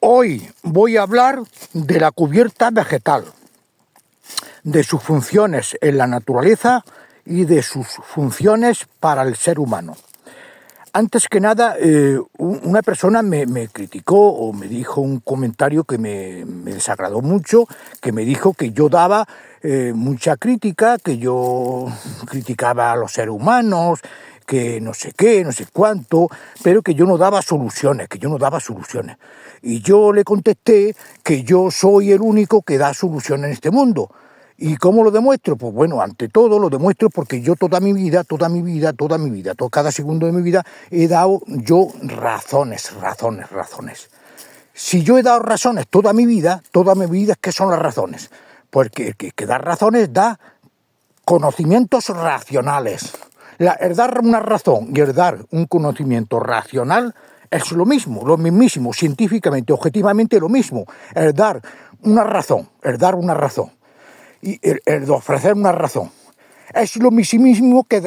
Hoy voy a hablar de la cubierta vegetal, de sus funciones en la naturaleza y de sus funciones para el ser humano. Antes que nada, una persona me criticó o me dijo un comentario que me desagradó mucho, que me dijo que yo daba mucha crítica, que yo criticaba a los seres humanos, que no sé qué, no sé cuánto, pero que yo no daba soluciones, Y yo le contesté que yo soy el único que da soluciones en este mundo. ¿Y cómo lo demuestro? Pues bueno, ante todo lo demuestro porque yo toda mi vida, cada segundo de mi vida, he dado yo razones. Si yo he dado razones toda mi vida, ¿qué son las razones? Pues que dar razones da conocimientos racionales. El dar una razón y el dar un conocimiento racional es lo mismo, lo mismísimo, científicamente, objetivamente lo mismo. El dar una razón y el ofrecer una razón. Es lo mismo que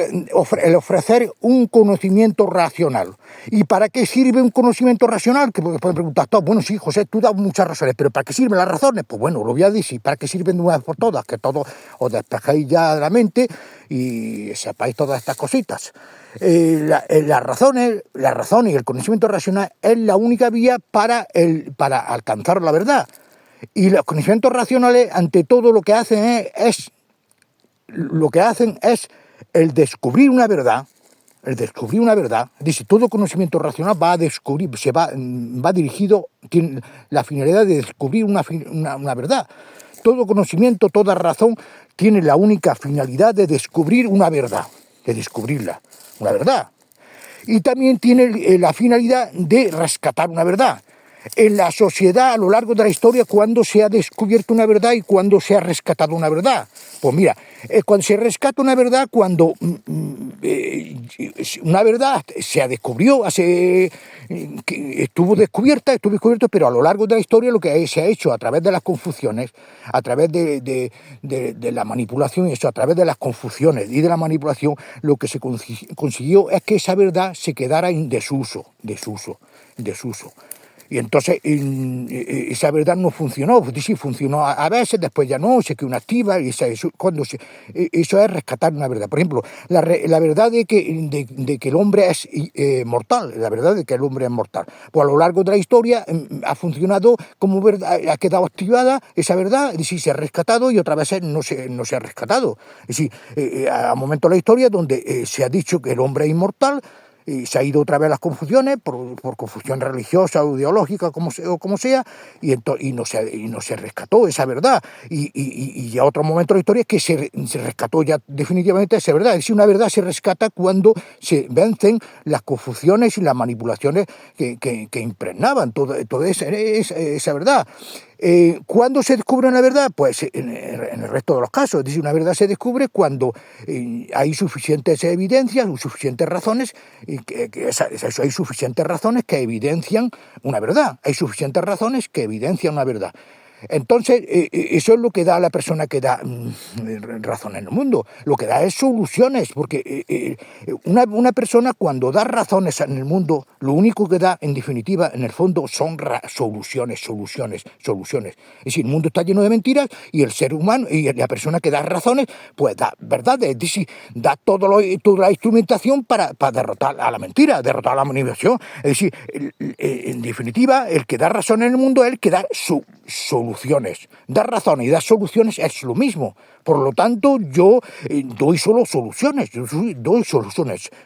el ofrecer un conocimiento racional. ¿Y para qué sirve un conocimiento racional? Que pueden preguntar todos, bueno, sí, José, tú das muchas razones, pero ¿para qué sirven las razones? Pues bueno, lo voy a decir, ¿para qué sirven de una vez por todas? Que todos os despejéis ya de la mente y sepáis todas estas cositas. La razón y el conocimiento racional es la única vía para alcanzar la verdad. Y los conocimientos racionales, ante todo, lo que hacen es el descubrir una verdad. Es decir, todo conocimiento racional va a descubrir, va dirigido, tiene la finalidad de descubrir una verdad. Todo conocimiento, toda razón, tiene la única finalidad de descubrir una verdad, una verdad. Y también tiene la finalidad de rescatar una verdad. En la sociedad, a lo largo de la historia, ¿cuándo se ha descubierto una verdad y cuándo se ha rescatado una verdad? Pues mira, cuando se rescata una verdad, cuando una verdad se descubrió, estuvo descubierto, pero a lo largo de la historia lo que se ha hecho a través de las confusiones, a través de la manipulación, y eso, a través de las confusiones y de la manipulación, lo que se consiguió es que esa verdad se quedara en desuso. Y entonces esa verdad no funcionó, sí funcionó a veces, después ya no, se quedó inactiva, y eso es rescatar una verdad. Por ejemplo, la verdad de que el hombre es mortal, Pues a lo largo de la historia ha funcionado como verdad, ha quedado activada esa verdad, y sí se ha rescatado, y otras veces no se ha rescatado. Es decir, a momentos de la historia donde se ha dicho que el hombre es inmortal, y se ha ido otra vez a las confusiones, por confusión religiosa o ideológica, como sea, y no se rescató esa verdad. Y a otro momento de la historia es que se rescató ya definitivamente esa verdad. Es decir, una verdad se rescata cuando se vencen las confusiones y las manipulaciones que impregnaban toda esa verdad. ¿Cuándo se descubre la verdad? Pues en el resto de los casos. Es decir, una verdad se descubre cuando hay suficientes evidencias, suficientes razones, hay suficientes razones que evidencian una verdad. Entonces, eso es lo que da a la persona que da razón en el mundo. Lo que da es soluciones, porque una persona cuando da razones en el mundo, lo único que da, en definitiva, en el fondo, son soluciones. Es decir, el mundo está lleno de mentiras y el ser humano, y la persona que da razones, pues da verdades. Es decir, da toda la instrumentación para derrotar a la mentira, derrotar a la manipulación. Es decir, en definitiva, el que da razón en el mundo es el que da soluciones. Dar razones y dar soluciones es lo mismo. Por lo tanto, yo doy solo soluciones.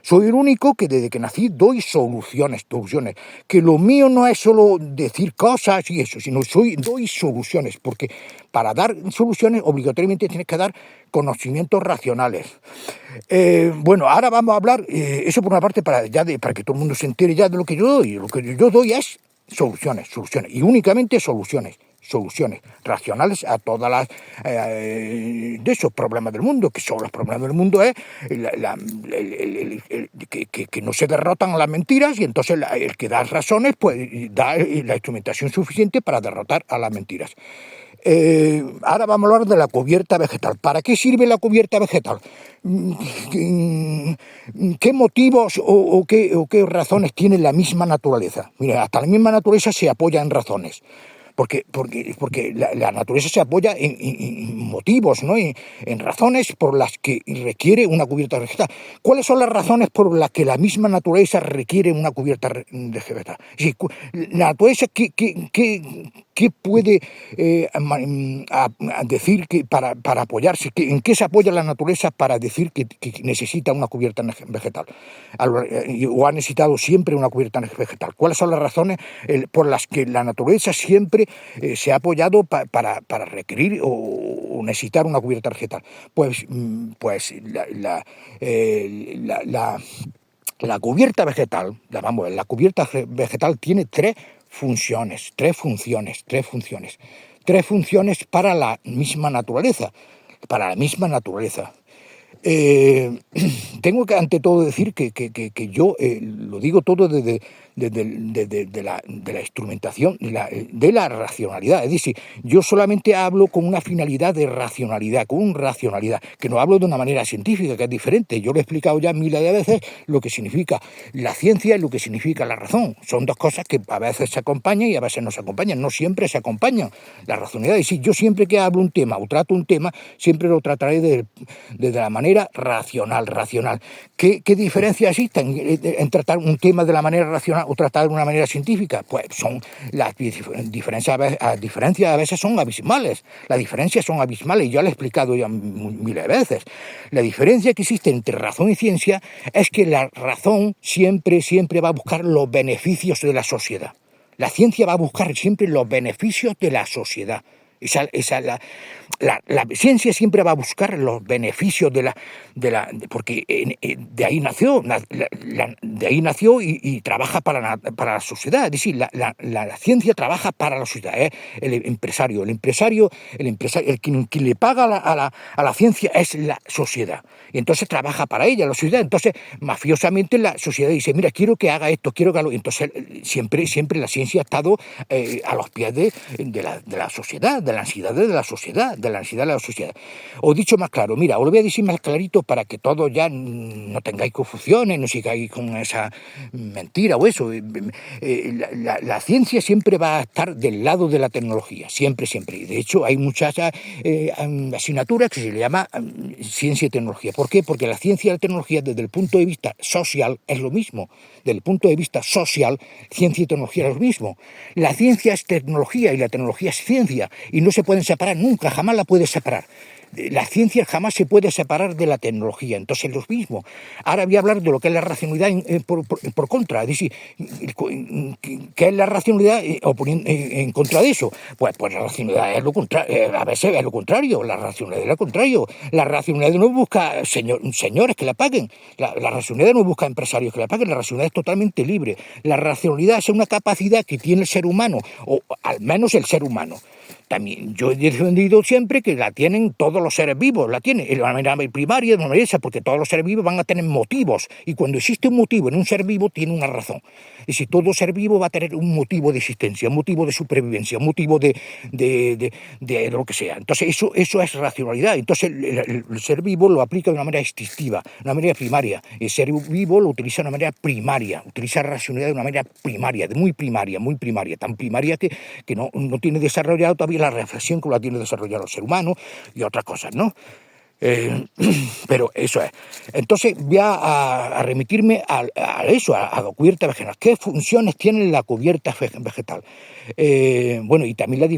Soy el único que desde que nací doy soluciones. Que lo mío no es solo decir cosas y eso, sino doy soluciones. Porque para dar soluciones, obligatoriamente tienes que dar conocimientos racionales. Bueno, ahora vamos a hablar, eso por una parte, para que todo el mundo se entere ya de lo que yo doy. Lo que yo doy es soluciones, y únicamente soluciones racionales a todas las de esos problemas del mundo, que son los problemas del mundo, es que no se derrotan las mentiras, y entonces el que da razones pues da la instrumentación suficiente para derrotar a las mentiras. Ahora vamos a hablar de la cubierta vegetal. ¿Para qué sirve la cubierta vegetal? ¿Qué motivos o qué razones tiene la misma naturaleza? Mira, hasta la misma naturaleza se apoya en razones. Porque la naturaleza se apoya en motivos, ¿no? En razones por las que requiere una cubierta vegetal. ¿Cuáles son las razones por las que la misma naturaleza requiere una cubierta vegetal? Sí, la naturaleza, ¿qué puede decir que para apoyarse? ¿En qué se apoya la naturaleza para decir que necesita una cubierta vegetal? ¿O ha necesitado siempre una cubierta vegetal? ¿Cuáles son las razones por las que la naturaleza siempre se ha apoyado para requerir o necesitar una cubierta vegetal? Pues la cubierta vegetal, la cubierta vegetal tiene tres funciones para la misma naturaleza, Tengo que ante todo decir que yo lo digo todo desde la instrumentación, de la racionalidad. Es decir, yo solamente hablo con una finalidad de racionalidad, que no hablo de una manera científica, que es diferente. Yo lo he explicado ya miles de veces lo que significa la ciencia y lo que significa la razón. Son dos cosas que a veces se acompañan y a veces no se acompañan. No siempre se acompañan. La racionalidad, es decir, yo siempre que hablo un tema o trato un tema, siempre lo trataré desde la manera racional. ¿Qué diferencia existe en tratar un tema de la manera racional o tratar de una manera científica? Pues son las diferencias a veces son abismales. Las diferencias son abismales, yo lo he explicado ya miles de veces. La diferencia que existe entre razón y ciencia es que la razón siempre va a buscar los beneficios de la sociedad. La ciencia va a buscar siempre los beneficios de la sociedad. La ciencia siempre va a buscar los beneficios porque de ahí nació y trabaja para la sociedad. Es decir, la ciencia trabaja para la sociedad. El empresario, quien le paga a la ciencia es la sociedad. Y entonces trabaja para ella, la sociedad. Entonces, mafiosamente la sociedad dice, mira, quiero que haga esto, quiero que haga lo. Entonces, siempre la ciencia ha estado a los pies de la sociedad, de la ansiedad de la sociedad, O dicho más claro, mira, os lo voy a decir más clarito para que todos ya no tengáis confusiones, no sigáis con esa mentira o eso. La ciencia siempre va a estar del lado de la tecnología, siempre. De hecho, hay muchas asignaturas que se le llama ciencia y tecnología. ¿Por qué? Porque la ciencia y la tecnología desde el punto de vista social es lo mismo. Desde el punto de vista social, ciencia y tecnología es lo mismo. La ciencia es tecnología y la tecnología es ciencia y no se pueden separar nunca, jamás la puedes separar. La ciencia jamás se puede separar de la tecnología, entonces es lo mismo. Ahora voy a hablar de lo que es la racionalidad por contra, es decir, ¿qué es la racionalidad en contra de eso? Pues la racionalidad es lo contrario, a veces es lo contrario, la racionalidad es lo contrario. La racionalidad no busca señores que la paguen, la racionalidad no busca empresarios que la paguen, la racionalidad es totalmente libre. La racionalidad es una capacidad que tiene el ser humano, o al menos el ser humano. También yo he defendido siempre que la tienen todos los seres vivos, la tienen de una manera primaria, de una manera esa, porque todos los seres vivos van a tener motivos, y cuando existe un motivo en un ser vivo, tiene una razón. Y si todo ser vivo va a tener un motivo de existencia, un motivo de supervivencia, un motivo de lo que sea. Entonces eso es racionalidad. Entonces el ser vivo lo aplica de una manera instintiva, de una manera primaria. El ser vivo lo utiliza de una manera primaria, utiliza racionalidad de una manera primaria, muy primaria, tan primaria que no tiene desarrollado todavía la reflexión como la tiene desarrollado el ser humano y otras cosas, ¿no? Pero eso es. Entonces voy a remitirme a la cubierta vegetal. ¿Qué funciones tiene la cubierta vegetal? Y también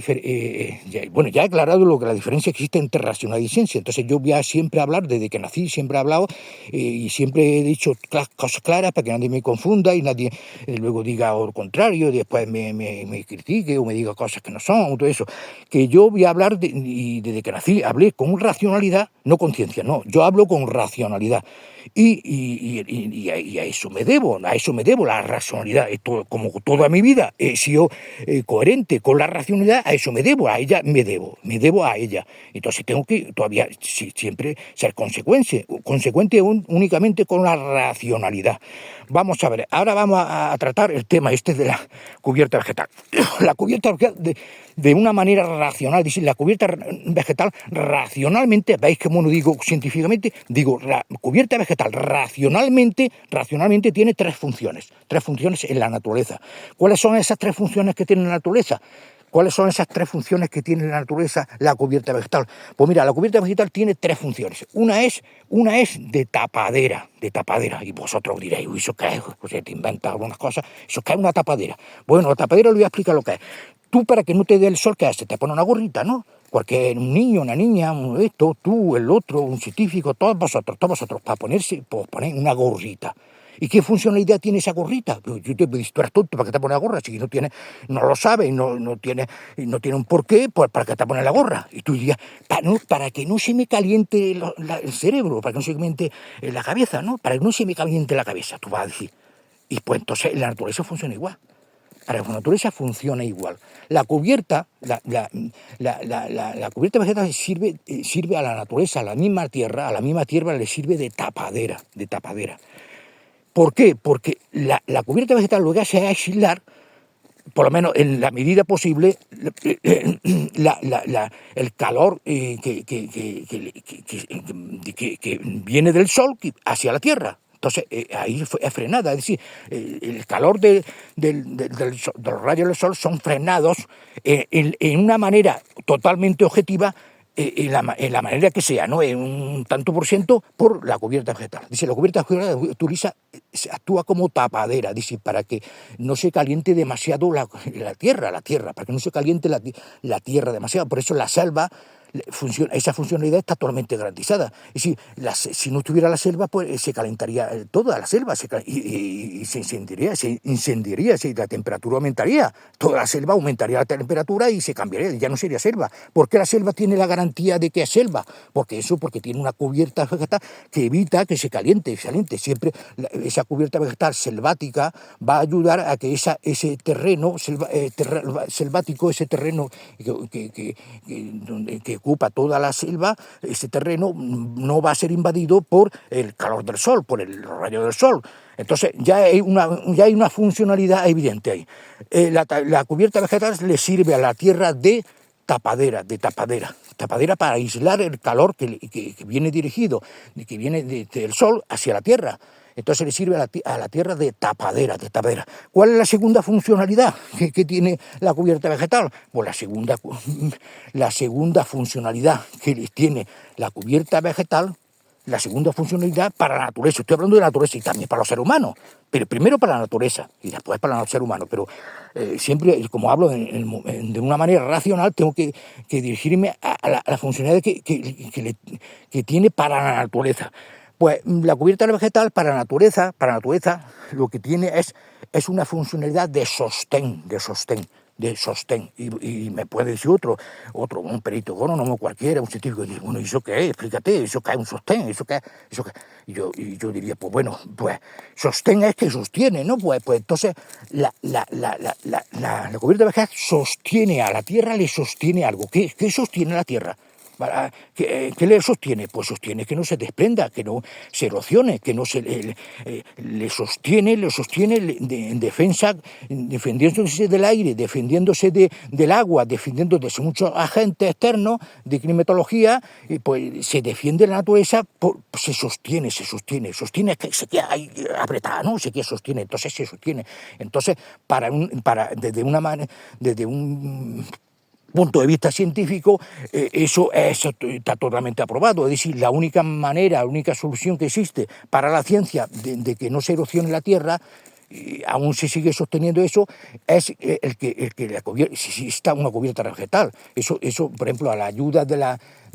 ya he aclarado lo que la diferencia existe entre racionalidad y ciencia. Entonces yo voy a siempre hablar, desde que nací siempre he hablado y siempre he dicho cosas claras para que nadie me confunda y nadie luego diga lo contrario, después me critique o me diga cosas que no son, todo eso. Que yo voy a hablar y desde que nací hablé con racionalidad, no conciencia, no, yo hablo con racionalidad. Y a eso me debo, la racionalidad. Como toda mi vida he sido coherente con la racionalidad, a eso me debo, a ella me debo a ella. Entonces tengo que todavía siempre ser consecuente únicamente con la racionalidad. Vamos a ver, ahora vamos a tratar el tema este de la cubierta vegetal. La cubierta vegetal de una manera racional, decir, la cubierta vegetal racionalmente, veis que no digo científicamente, digo, la cubierta vegetal racionalmente tiene tres funciones en la naturaleza. ¿Cuáles son esas tres funciones que tiene la naturaleza? ¿Cuáles son esas tres funciones que tiene la naturaleza la cubierta vegetal? Pues mira, la cubierta vegetal tiene tres funciones. Una es de tapadera, y vosotros diréis, uy, ¿eso qué es? Pues te inventas algunas cosas, ¿eso qué es una tapadera? Bueno, la tapadera le voy a explicar lo que es. Tú, para que no te dé el sol, ¿qué haces? Te pones una gorrita, ¿no? Cualquier un niño, una niña, esto, tú, el otro, un científico, todos vosotros, para poner una gorrita. ¿Y qué funcionalidad tiene esa gorrita? Yo te digo, tú eres tonto, ¿para qué te pones la gorra? Si no lo sabes, no tiene un porqué, pues ¿para qué te pones la gorra? Y tú dirías, para que no se me caliente el cerebro, para que no se me caliente la cabeza, ¿no? Para que no se me caliente la cabeza, tú vas a decir. Y pues entonces la naturaleza funciona igual. Para la naturaleza funciona igual. La cubierta, la cubierta vegetal sirve a la naturaleza, a la misma tierra le sirve de tapadera. ¿Por qué? Porque la cubierta vegetal lo que hace es aislar, por lo menos en la medida posible, el calor que viene del sol hacia la tierra. Entonces, ahí es frenada, es decir, el calor de los rayos del sol son frenados en una manera totalmente objetiva, en la manera que sea, ¿no? En un tanto por ciento por la cubierta vegetal. Dice, la cubierta vegetal actúa como tapadera, dice, para que no se caliente demasiado la tierra, para que no se caliente la tierra demasiado. Por eso la selva, esa funcionalidad está totalmente garantizada. Es decir, si no estuviera la selva, pues se calentaría toda la selva y se incendiaría, la temperatura aumentaría, toda la selva aumentaría la temperatura y se cambiaría, ya no sería selva. ¿Por qué la selva tiene la garantía de que es selva? Porque tiene una cubierta vegetal que evita que se caliente. Siempre esa cubierta vegetal selvática va a ayudar a que ese terreno selvático, ese terreno que ocupa toda la selva, ese terreno no va a ser invadido por el calor del sol, por el rayo del sol. Entonces ya hay una funcionalidad evidente ahí. La cubierta vegetal le sirve a la tierra de tapadera para aislar el calor que viene dirigido, que viene del sol hacia la tierra. Entonces le sirve a la tierra de tapadera. ¿Cuál es la segunda funcionalidad que tiene la cubierta vegetal? Pues la segunda funcionalidad que tiene la cubierta vegetal, la segunda funcionalidad para la naturaleza. Estoy hablando de la naturaleza y también para los seres humanos, pero primero para la naturaleza y después para los seres humanos. Pero siempre, como hablo de una manera racional, tengo que dirigirme a la funcionalidad que tiene para la naturaleza. Pues la cubierta vegetal para la naturaleza lo que tiene es una funcionalidad de sostén. Y me puede decir otro, un perito agrónomo cualquiera, un científico, y dice, bueno, ¿y eso qué es? Explícate, ¿eso qué es un sostén? ¿Eso qué? Y yo diría, pues bueno, pues sostén es que sostiene, ¿no? Pues entonces la cubierta vegetal sostiene a la tierra, le sostiene algo. ¿Qué sostiene la tierra? ¿Qué le sostiene? Pues sostiene que no se desprenda, que no se erosione, que no le sostiene en defensa, defendiéndose del aire, defendiéndose del agua, defendiéndose de muchos agentes externos de climatología, y pues se defiende la naturaleza, se sostiene, que se queda ahí apretada, ¿no? Entonces se sostiene. Entonces, desde un punto de vista científico, eso está totalmente aprobado. Es decir, la única solución que existe para la ciencia de que no se erosione la tierra y aún se sigue sosteniendo eso, es el que si está una cubierta vegetal. Eso, por ejemplo, a la ayuda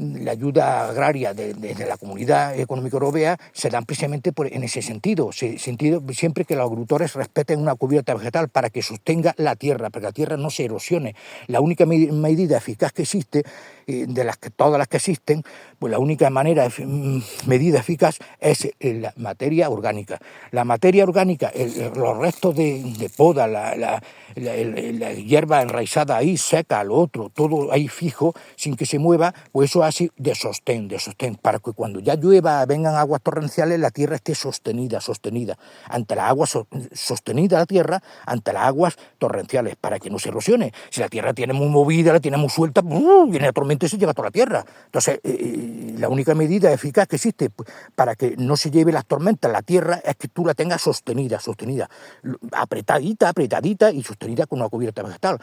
la ayuda agraria de la Comunidad Económica Europea se dan precisamente en ese sentido, siempre que los agricultores respeten una cubierta vegetal para que sostenga la tierra, para que la tierra no se erosione. La única medida eficaz que existe, todas las que existen, pues la única medida eficaz es la materia orgánica. La materia orgánica, los restos de poda, la hierba enraizada ahí, seca, lo otro, todo ahí fijo, sin que se mueva, pues eso así de sostén, para que cuando ya llueva, vengan aguas torrenciales, la tierra esté sostenida, ante las aguas, sostenida la tierra, ante las aguas torrenciales, para que no se erosione. Si la tierra tiene muy movida, la tiene muy suelta, viene la tormenta y se llega a toda la tierra. Entonces, la única medida eficaz que existe para que no se lleve las tormentas la tierra es que tú la tengas sostenida, apretadita y sostenida con una cubierta vegetal.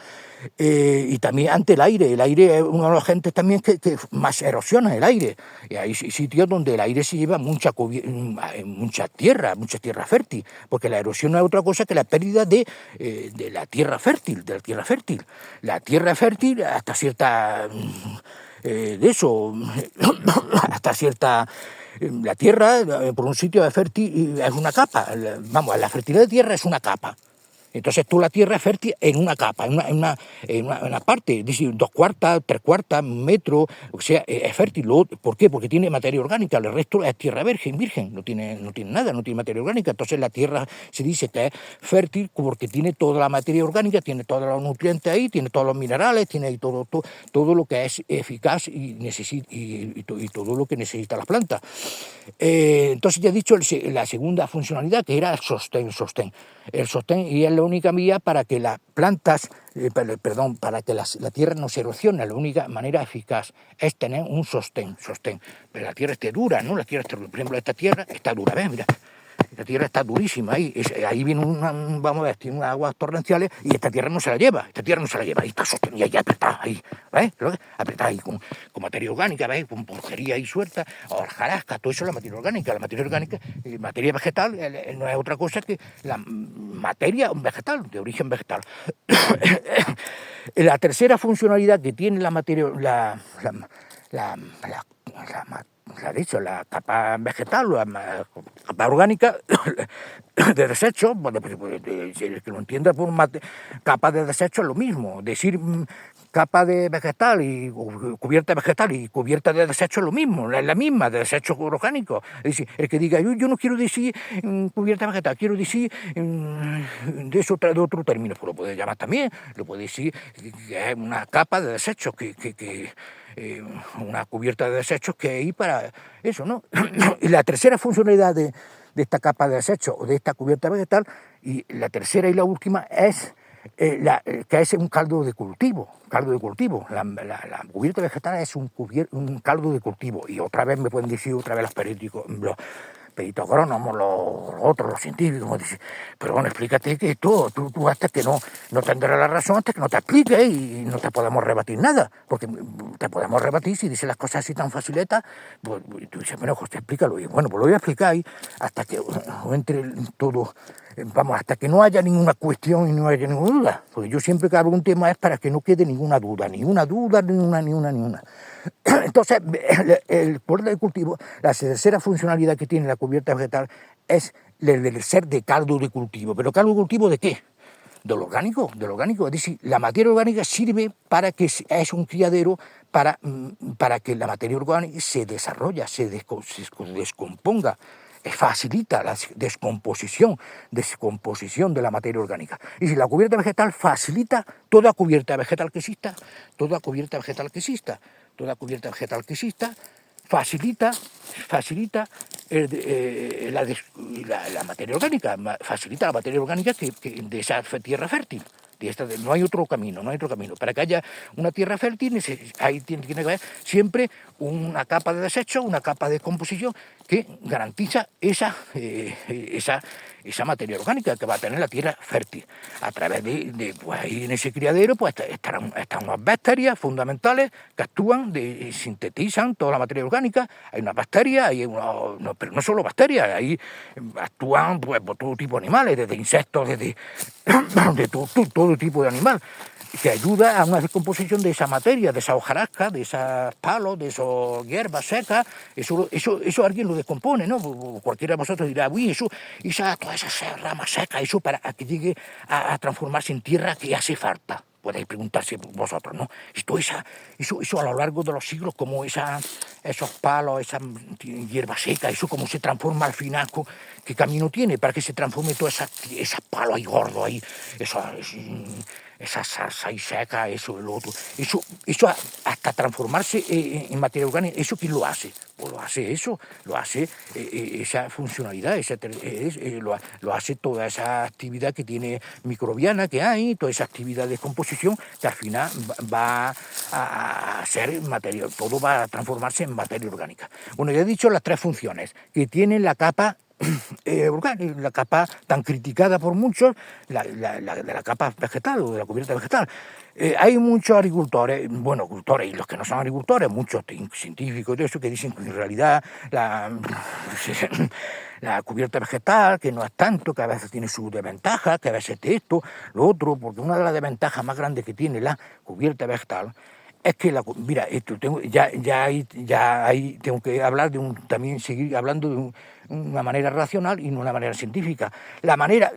Y también ante el aire es uno de los agentes también que más erosiona el aire. Y hay sitios donde el aire se lleva mucha tierra fértil, porque la erosión no es otra cosa que la pérdida de la tierra fértil, La tierra fértil hasta cierta... hasta cierta... La tierra, por un sitio de fértil, es una capa. La fertilidad de tierra es una capa. Entonces tú la tierra es fértil en una capa, en una parte, es decir, 2/4, 3/4, 1 metro, o sea, es fértil. ¿Por qué? Porque tiene materia orgánica, el resto es tierra virgen, no tiene nada, no tiene materia orgánica. Entonces la tierra se dice que es fértil porque tiene toda la materia orgánica, tiene todos los nutrientes ahí, tiene todos los minerales, tiene ahí todo lo que es eficaz y todo lo que necesita las plantas. Entonces ya he dicho la segunda funcionalidad, que era el sostén. El sostén, y es la única vía para que las plantas, para que la tierra no se erosione. La única manera eficaz es tener un sostén. Pero la tierra esté dura, ¿no? Por ejemplo, esta tierra está dura, ¿ves? Mira. La tierra está durísima, ahí viene tiene unas aguas torrenciales y esta tierra no se la lleva, ahí está sostenida, ya apretada ahí, ¿ves? Apretada ahí con materia orgánica, ¿ves? Con porquería ahí suelta, hojarasca, todo eso es la materia orgánica, materia vegetal no es otra cosa que la materia vegetal, de origen vegetal. La tercera funcionalidad que tiene la materia, la capa vegetal, la capa orgánica de desechos, el que lo entienda por capa de desechos es lo mismo, decir capa de vegetal y cubierta vegetal y cubierta de desechos es lo mismo, es la misma, de desechos orgánicos. Es decir, el que diga, yo no quiero decir cubierta vegetal, quiero decir de otro término, pues lo puede llamar también, lo puede decir que es una capa de desechos, una cubierta de desechos que hay para eso, ¿no? Y la tercera funcionalidad de esta capa de desechos o de esta cubierta vegetal, y la tercera y la última es que es un caldo de cultivo. La cubierta vegetal es un caldo de cultivo. Y otra vez me pueden decir los periódicos, los agrónomos, los científicos, dicen, pero bueno, explícate que tú hasta que no tendrás la razón, hasta que no te expliques y no te podemos rebatir nada, porque te podemos rebatir si dices las cosas así tan faciletas, pues tú dices, bueno, José, explícalo, y bueno, pues lo voy a explicar ahí hasta que entre todo, hasta que no haya ninguna cuestión y no haya ninguna duda, porque yo siempre que hablo un tema es para que no quede ninguna duda. Entonces, el cubierta de cultivo, la tercera funcionalidad que tiene la cubierta vegetal es el ser de caldo de cultivo. ¿Pero caldo de cultivo de qué? De lo orgánico. Es decir, la materia orgánica sirve para que es un criadero para que la materia orgánica se desarrolle, se descomponga. Facilita la descomposición de la materia orgánica. Y si la cubierta vegetal facilita toda cubierta vegetal que exista, facilita la materia orgánica, de esa tierra fértil. No hay otro camino. Para que haya una tierra fértil, ahí tiene que haber siempre una capa de desecho, una capa de composición que garantiza esa materia orgánica que va a tener la tierra fértil. A través pues ahí en ese criadero pues están unas bacterias fundamentales que actúan, sintetizan toda la materia orgánica. Hay unas bacterias, pero no solo bacterias, ahí actúan pues por todo tipo de animales, desde insectos, desde de todo tipo de animal, que ayuda a una descomposición de esa materia, de esa hojarasca, de esos palos, de esas hierbas secas. Eso alguien lo descompone, ¿no? Cualquiera de vosotros dirá, uy, todas esas ramas secas, eso para que llegue a transformarse en tierra que hace falta. Podéis preguntarse vosotros, ¿no? Eso a lo largo de los siglos, como esos palos, esas hierbas secas, eso cómo se transforma al final, qué camino tiene para que se transforme todos esos palos ahí gordos, ahí, esa salsa ahí seca, eso, el otro. Eso hasta transformarse en materia orgánica, ¿eso quién lo hace? Pues lo hace esa funcionalidad, lo hace toda esa actividad que tiene microbiana que hay, toda esa actividad de descomposición que al final va a ser materia, todo va a transformarse en materia orgánica. Bueno, ya he dicho las tres funciones que tiene la capa orgánica, la capa tan criticada por muchos, de la capa vegetal o de la cubierta vegetal. Hay muchos agricultores, agricultores y los que no son agricultores, muchos científicos de eso que dicen que en realidad la cubierta vegetal, que no es tanto, que a veces tiene sus desventajas, que a veces esto, lo otro, porque una de las desventajas más grandes que tiene la cubierta vegetal es que mira, esto ahí tengo que hablar también seguir hablando de una manera racional y no una manera científica. La manera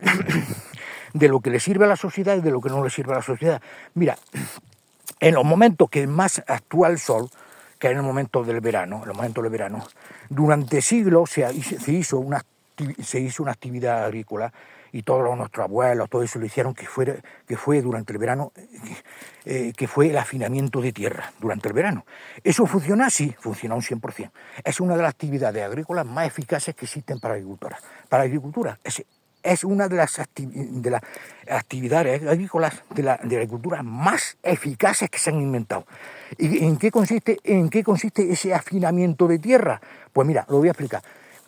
de lo que le sirve a la sociedad y de lo que no le sirve a la sociedad. Mira, en los momentos que más actúa el sol, que es en el momento del verano, durante siglos se hizo una actividad agrícola, y todos nuestros abuelos, todo eso lo hicieron, que fue durante el verano, que fue el afinamiento de tierra durante el verano. ¿Eso funciona? Sí, funciona un 100%. Es una de las actividades agrícolas más eficaces que existen para la agricultura. Para la agricultura es una de las actividades agrícolas de la agricultura más eficaces que se han inventado. ¿Y en qué consiste ese afinamiento de tierra? Pues mira, lo voy a explicar.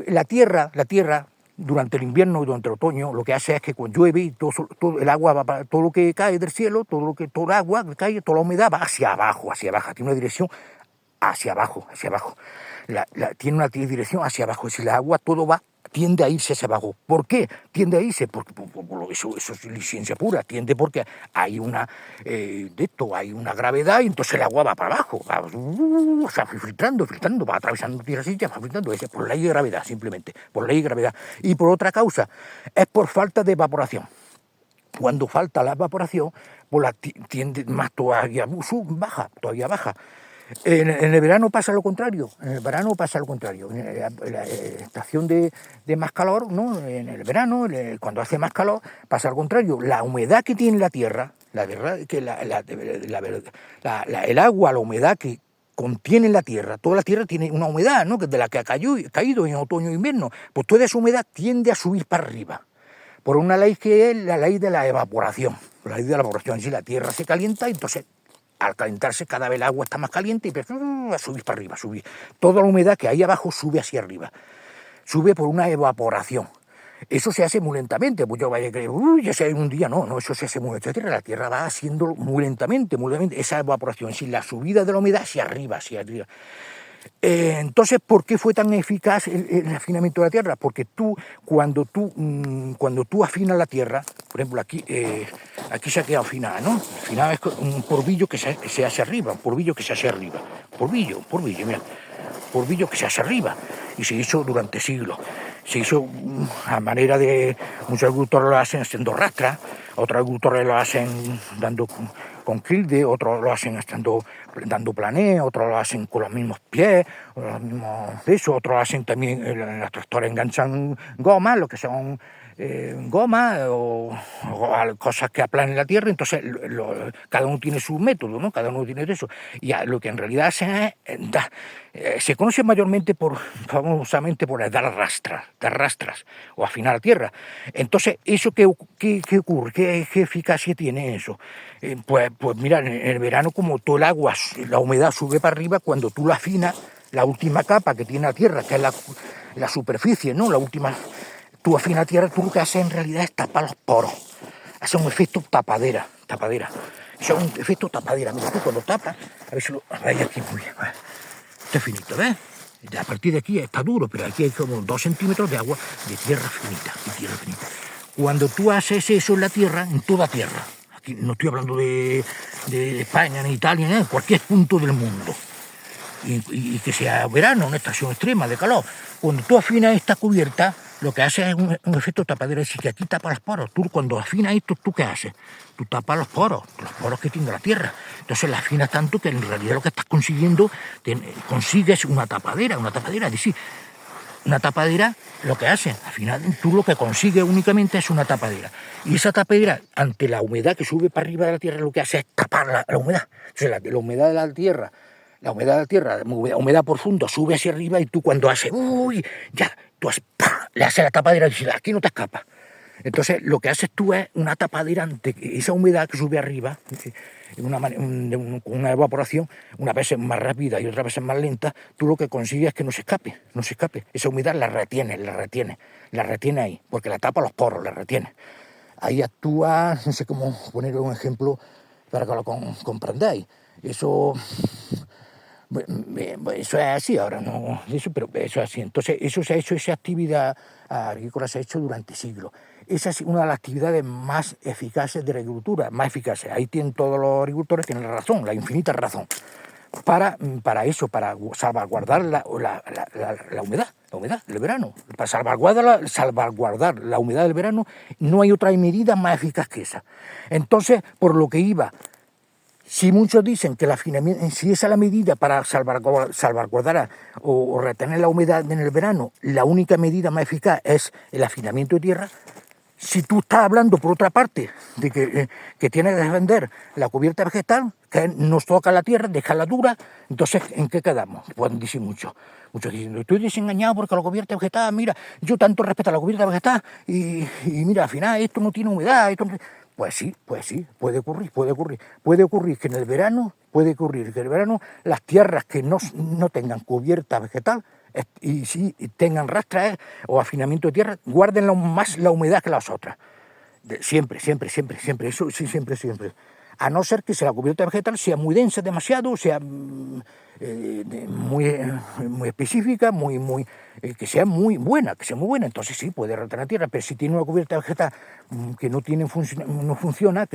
La tierra durante el invierno y durante el otoño, lo que hace es que cuando llueve y todo el agua va todo lo que cae del cielo, todo el agua que cae, toda la humedad va hacia abajo, tiene una dirección hacia abajo. Tiene una dirección hacia abajo, es decir, el agua tiende a irse hacia abajo. ¿Por qué tiende a irse? Porque eso es ciencia pura, tiende porque hay hay una gravedad y entonces el agua va para abajo, va filtrando, va atravesando tierras y va filtrando, por ley de gravedad, simplemente, por ley de gravedad. Y por otra causa, es por falta de evaporación. Cuando falta la evaporación, pues tiende más todavía baja. En el verano pasa lo contrario. En la estación de más calor, ¿no? En el verano, cuando hace más calor, pasa lo contrario. La humedad que tiene la tierra, el agua, la humedad que contiene la tierra, toda la tierra tiene una humedad, ¿no? De la que ha caído en otoño e invierno, pues toda esa humedad tiende a subir para arriba, por una ley que es la ley de la evaporación. La ley de la evaporación, si la tierra se calienta, entonces al calentarse cada vez el agua está más caliente y empieza a subir para arriba, toda la humedad que hay abajo sube hacia arriba, sube por una evaporación. Eso se hace muy lentamente, pues yo vaya a creer, ya sea en un día, no, eso se hace muy lentamente, la tierra va haciendo muy lentamente, esa evaporación, sin la subida de la humedad hacia arriba. Entonces, ¿por qué fue tan eficaz el afinamiento de la tierra? Porque cuando tú afinas la tierra, por ejemplo, aquí se ha quedado afinada, ¿no? Afinada es un polvillo que se hace arriba, polvillo que se hace arriba, y se hizo durante siglos. Se hizo a manera de, muchos agricultores lo hacen haciendo rastras, otros agricultores lo hacen dando con quilde, otros lo hacen dando plané, otros lo hacen con los mismos pies, otros lo hacen también, los tractores enganchan gomas, lo que son gomas o cosas que aplanen la tierra, entonces cada uno tiene su método, ¿no? Cada uno tiene eso, y lo que en realidad hacen es se conoce mayormente famosamente por dar rastras o afinar la tierra. Entonces, ¿eso qué ocurre? ¿Qué eficacia tiene eso? Pues mira, en el verano, como todo el agua, la humedad sube para arriba, cuando tú la afinas, la última capa que tiene la tierra, que es la superficie, ¿no? La última tú afinas la tierra, tú lo que haces en realidad es tapar los poros. Hace un efecto tapadera. Eso es un efecto tapadera. Mira, tú cuando tapas, a ver si lo veis aquí muy bien. Está finito, ¿ves? A partir de aquí está duro, pero aquí hay como 2 centímetros de agua de tierra finita, Cuando tú haces eso en la tierra, en toda tierra, aquí no estoy hablando de España, ni Italia, ni en cualquier punto del mundo, y que sea verano, una estación extrema de calor, cuando tú afinas esta cubierta, lo que hace es un efecto tapadera, es decir, que aquí tapa los poros. Tú cuando afinas esto, ¿tú qué haces? Tú tapas los poros que tiene la tierra. Entonces la afinas tanto que en realidad lo que estás consiguiendo, consigues una tapadera, es decir, una tapadera lo que hace, al final tú lo que consigues únicamente es una tapadera. Y esa tapadera, ante la humedad que sube para arriba de la tierra, lo que hace es tapar la humedad. Entonces la humedad de la tierra, la humedad profunda sube hacia arriba y tú cuando haces, ya, tú le haces la tapadera y dices, aquí no te escapas. Entonces lo que haces tú es una tapadera ante esa humedad que sube arriba, con una evaporación, unas veces más rápida y otras veces más lenta, tú lo que consigues es que no se escape. Esa humedad la retiene ahí, porque la tapa los poros, la retiene. Ahí actúa, no sé cómo poner un ejemplo para que lo comprendáis. Eso es así, ahora no, pero eso es así. Entonces, eso se ha hecho, esa actividad agrícola se ha hecho durante siglos. Esa es una de las actividades más eficaces de la agricultura, más eficaces. Ahí tienen todos los agricultores, tienen la razón, la infinita razón. Para salvaguardar la humedad del verano. Para salvaguardar la humedad del verano, no hay otra medida más eficaz que esa. Entonces, por lo que iba, si muchos dicen que el afinamiento, si esa es la medida para salvaguardar o retener la humedad en el verano, la única medida más eficaz es el afinamiento de tierra. Si tú estás hablando, por otra parte, de que tienes que defender la cubierta vegetal, que nos toca la tierra, dejarla dura, entonces, ¿en qué quedamos? Pueden decir muchos dicen, estoy desengañado porque la cubierta vegetal, mira, yo tanto respeto a la cubierta vegetal y mira, al final esto no tiene humedad, Pues sí, puede ocurrir que en el verano, las tierras que no tengan cubierta vegetal y si tengan rastras o afinamiento de tierra, guarden más la humedad que las otras. Siempre, eso sí, siempre. A no ser que la cubierta vegetal sea muy densa, demasiado, sea muy específica, que sea muy buena, entonces sí, puede retener tierra, pero si tiene una cubierta vegetal que no funciona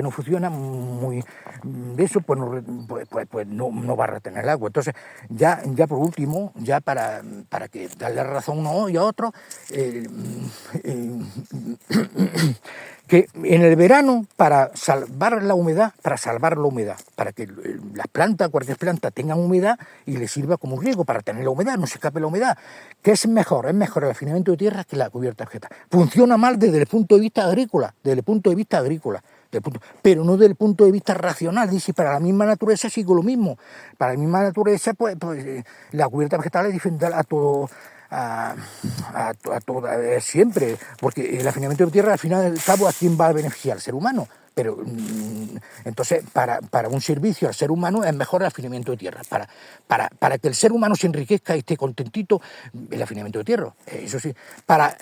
muy de eso, pues no va a retener el agua. Entonces, ya por último, ya para que darle razón a uno y a otro, que en el verano, para salvar la humedad, para que las plantas, cualquier planta, tengan humedad y les sirva como un riego para tener la humedad, no se escape la humedad. ¿Qué es mejor? Es mejor el afinamiento de tierra que la cubierta vegetal. Funciona mal desde el punto de vista agrícola, pero no desde el punto de vista racional. Dice, para la misma naturaleza sigo lo mismo. Para la misma naturaleza, pues la cubierta vegetal es defender a todo. Siempre, porque el afinamiento de tierra al final del cabo ¿a quién va a beneficiar? Al ser humano. Pero entonces para un servicio al ser humano es mejor el afinamiento de tierra, para que el ser humano se enriquezca y esté contentito, el afinamiento de tierra, eso sí, para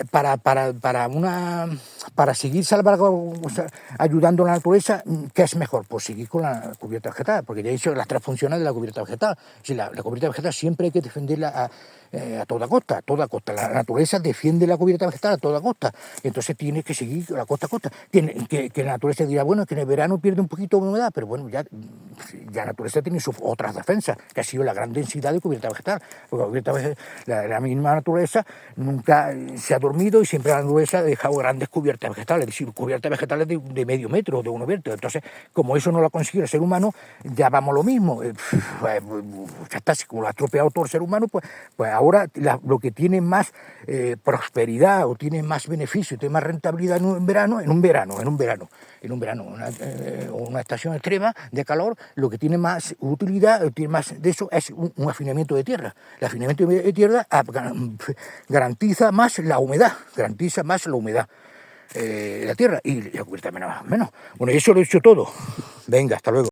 seguir ayudando a la naturaleza, ¿qué es mejor? Pues seguir con la cubierta vegetal, porque ya he dicho las 3 funciones de la cubierta vegetal. Si la cubierta vegetal siempre hay que defenderla a toda costa. La naturaleza defiende la cubierta vegetal a toda costa, entonces tiene que seguir a costa a costa. Que la naturaleza dirá, bueno, que en el verano pierde un poquito de humedad, pero bueno, ya la naturaleza tiene sus otras defensas, que ha sido la gran densidad de cubierta vegetal, porque la misma naturaleza nunca se ha dormido y siempre la naturaleza ha dejado grandes cubiertas vegetales, es decir, cubiertas vegetales de medio metro, de 1 metro. Entonces, como eso no lo ha conseguido el ser humano, ya vamos lo mismo. Ya está, como lo ha estropeado todo el ser humano, pues ahora lo que tiene más prosperidad o tiene más beneficio, tiene más rentabilidad en un verano, una estación extrema de calor, lo que tiene más utilidad, tiene más de eso, es un afinamiento de tierra. El afinamiento de tierra garantiza más la humedad, la tierra, y la cubierta menos. Bueno, eso lo he hecho todo. Venga, hasta luego.